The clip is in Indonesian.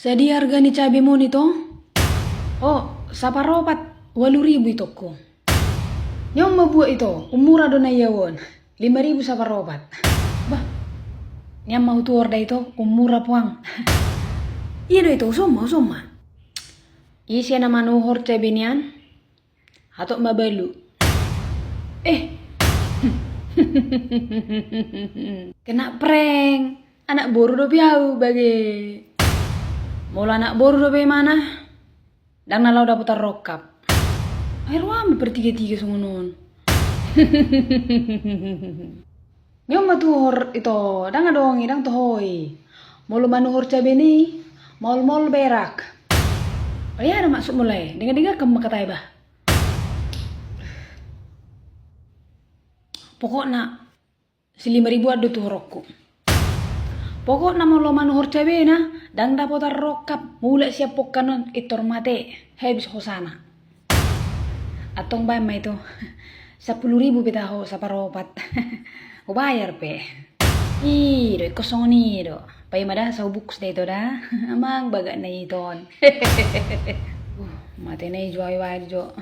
Sadi harga ni cabai mo nito? Oh, saparopat 8.000 ito ko. Yung mabuo ito, umura do na yawon. 5.000 saparopat. Bah, yang mau tuor da ito, umura puang. Iya do ito, usoma. Isi na manuhor cabai niyan. Hatok mabalu. Kena prank. Anak boru do piau bagi. Mula anak boru do be mana? Dan nalau da putar rokap. Air wame bertiga-tiga sungunon. Nyom matuhor ito, dang adongi dang tohoi. Mulu manuhor cabe ni, mol berak. Ayah ada maksud mulai, dengar kamu katai bah. Pokoknya si 5.000 ado tuh rokku. Pokoknya mau lo manuhor cabe na, dang dapat rokap, mulai siap pokanon itor mate, habis hosana. Atong ba may itu 10.000 bitaho sa paropat. O bayar pe. Iro kosong ni do. Pay mada sa buks dito da. Amang baga na iton. Mate na ijo ayo.